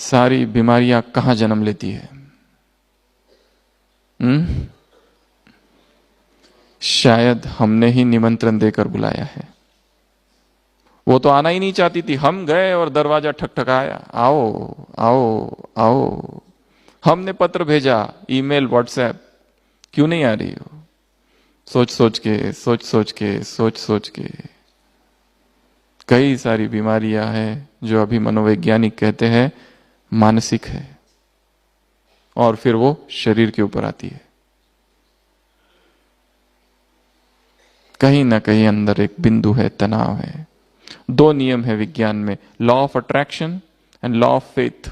सारी बीमारियां कहां जन्म लेती है? शायद हमने ही निमंत्रण देकर बुलाया है। वो तो आना ही नहीं चाहती थी, हम गए और दरवाजा ठकठकाया, आओ आओ आओ। हमने पत्र भेजा, ईमेल, व्हाट्सएप, क्यों नहीं आ रही हो? सोच सोच के, सोच सोच के, सोच सोच के कई सारी बीमारियां हैं जो अभी मनोवैज्ञानिक कहते हैं मानसिक है, और फिर वो शरीर के ऊपर आती है। कहीं ना कहीं अंदर एक बिंदु है, तनाव है। दो नियम है विज्ञान में, law of attraction and law of faith.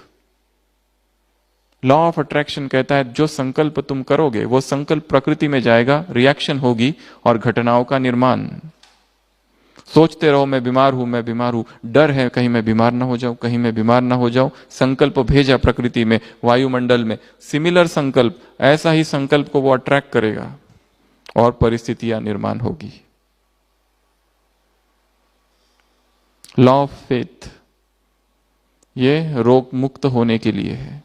Law of attraction कहता है जो संकल्प तुम करोगे वो संकल्प प्रकृति में जाएगा, रिएक्शन होगी और घटनाओं का निर्माण। सोचते रहो मैं बीमार हूं, मैं बीमार हूं, डर है कहीं मैं बीमार ना हो जाऊं, कहीं मैं बीमार ना हो जाऊं। संकल्प भेजा प्रकृति में, वायुमंडल में, सिमिलर संकल्प, ऐसा ही संकल्प को वो अट्रैक्ट करेगा और परिस्थितियां निर्माण होगी। लॉ ऑफ फेथ, ये रोग मुक्त होने के लिए है।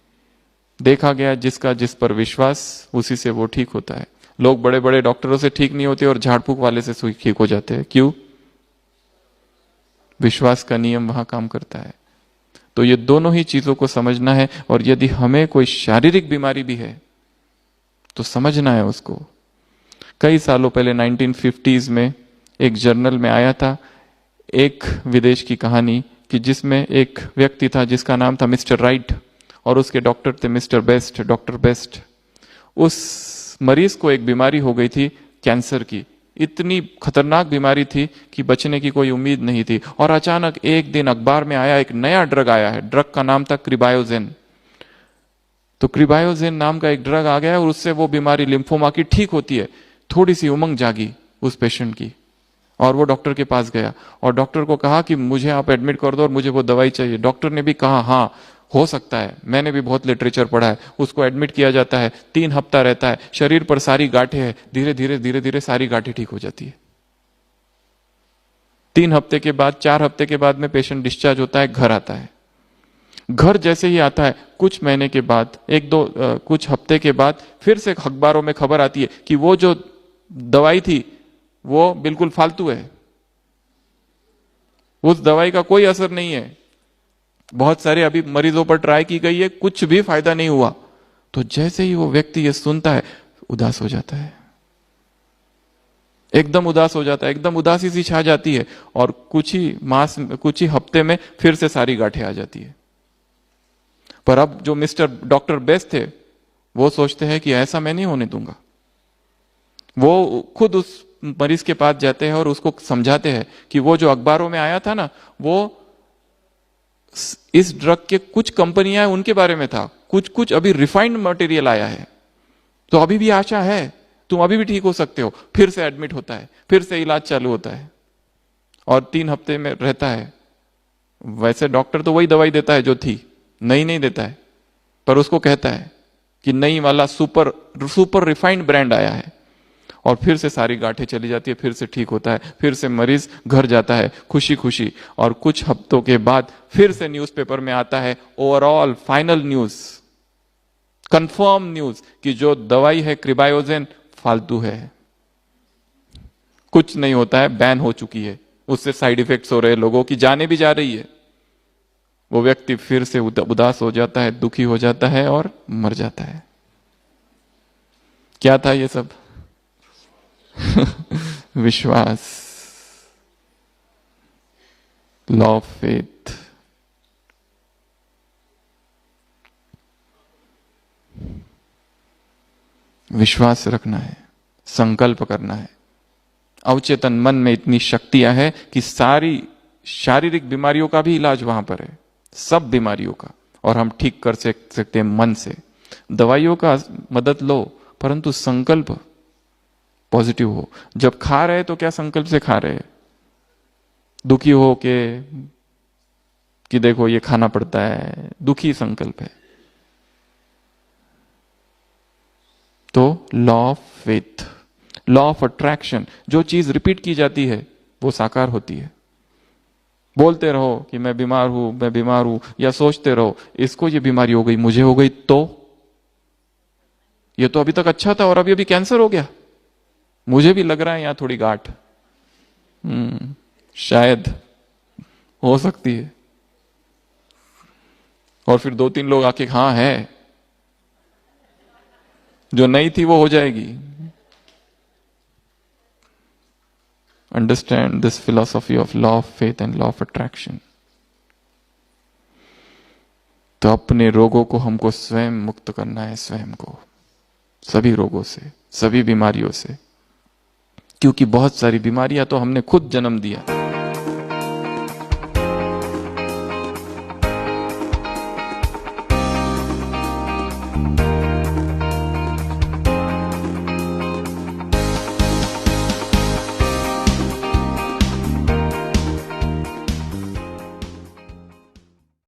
देखा गया जिसका जिस पर विश्वास, उसी से वो ठीक होता है। लोग बड़े बड़े डॉक्टरों से ठीक नहीं होते और झाड़ फूक वाले से ठीक हो जाते हैं, क्यों? विश्वास का नियम वहां काम करता है। तो ये दोनों ही चीजों को समझना है। और यदि हमें कोई शारीरिक बीमारी भी है तो समझना है उसको। कई सालों पहले 1950s में एक जर्नल में आया था एक विदेश की कहानी कि जिसमें एक व्यक्ति था जिसका नाम था मिस्टर राइट, और उसके डॉक्टर थे मिस्टर बेस्ट, डॉक्टर बेस्ट। उस मरीज को एक बीमारी हो गई थी, कैंसर की। इतनी खतरनाक बीमारी थी कि बचने की कोई उम्मीद नहीं थी। और अचानक एक दिन अखबार में आया एक नया ड्रग आया है, ड्रग का नाम था क्रिबायोजेन। तो क्रिबायोजेन नाम का एक ड्रग आ गया और उससे वो बीमारी लिम्फोमा की ठीक होती है। थोड़ी सी उमंग जागी उस पेशेंट की और वो डॉक्टर के पास गया और डॉक्टर को कहा कि मुझे आप एडमिट कर दो और मुझे वो दवाई चाहिए। डॉक्टर ने भी कहा हाँ हो सकता है, मैंने भी बहुत लिटरेचर पढ़ा है। उसको एडमिट किया जाता है, 3 हफ्ता रहता है, शरीर पर सारी गांठें हैं, धीरे धीरे धीरे धीरे सारी गांठें ठीक हो जाती है। 3 हफ्ते के बाद, 4 हफ्ते के बाद में पेशेंट डिस्चार्ज होता है, घर आता है। घर जैसे ही आता है, कुछ महीने के बाद, कुछ हफ्ते के बाद फिर से अखबारों में खबर आती है कि वो जो दवाई थी वो बिल्कुल फालतू है, उस दवाई का कोई असर नहीं है। बहुत सारे अभी मरीजों पर ट्राई की गई है, कुछ भी फायदा नहीं हुआ। तो जैसे ही वो व्यक्ति ये सुनता है, उदास हो जाता है, एकदम उदास हो जाता है, एकदम उदासी सी छा जाती है और कुछ ही हफ्ते में फिर से सारी गांठें आ जाती है। पर अब जो मिस्टर डॉक्टर बेस्ट थे वो सोचते हैं कि ऐसा मैं नहीं होने दूंगा। वो खुद उस मरीज के पास जाते हैं और उसको समझाते हैं कि वो जो अखबारों में आया था ना, वो इस ड्रग के कुछ कंपनियां उनके बारे में था, कुछ कुछ अभी रिफाइंड मटेरियल आया है, तो अभी भी आशा है, तुम अभी भी ठीक हो सकते हो। फिर से एडमिट होता है, फिर से इलाज चालू होता है और 3 हफ्ते में रहता है। वैसे डॉक्टर तो वही दवाई देता है जो थी, नई नहीं देता है, पर उसको कहता है कि नई वाला सुपर रिफाइंड ब्रांड आया है और फिर से सारी गांठें चली जाती है, फिर से ठीक होता है, फिर से मरीज घर जाता है खुशी खुशी। और कुछ हफ्तों के बाद फिर से न्यूज़पेपर में आता है overall final news, confirm news कि जो दवाई है क्रिबायोजेन फालतू है, कुछ नहीं होता है, बैन हो चुकी है, उससे साइड इफेक्ट्स हो रहे हैं, लोगों की जाने भी जा रही है। वो व्यक्ति फिर से उदास हो जाता है, दुखी हो जाता है और मर जाता है। क्या था ये सब? विश्वास, लॉ ऑफ फेथ। विश्वास रखना है, संकल्प करना है। अवचेतन मन में इतनी शक्तियां हैं कि सारी शारीरिक बीमारियों का भी इलाज वहां पर है, सब बीमारियों का, और हम ठीक कर सकते हैं मन से। दवाइयों का मदद लो, परंतु संकल्प पॉजिटिव हो। जब खा रहे तो क्या संकल्प से खा रहे? दुखी हो के कि देखो ये खाना पड़ता है, दुखी संकल्प है। तो law of faith, law of attraction, जो चीज रिपीट की जाती है वो साकार होती है। बोलते रहो कि मैं बीमार हूं, मैं बीमार हूं, या सोचते रहो इसको ये बीमारी हो गई, मुझे हो गई तो ये तो अभी तक अच्छा था और अभी अभी कैंसर हो गया, मुझे भी लग रहा है यहां थोड़ी गांठ, शायद हो सकती है। और फिर 2-3 लोग आके हाँ है, जो नहीं थी वो हो जाएगी। Understand this philosophy of law of faith and law of attraction. तो अपने रोगों को हमको स्वयं मुक्त करना है, स्वयं को, सभी रोगों से, सभी बीमारियों से, क्योंकि बहुत सारी बीमारियां तो हमने खुद जन्म दिया।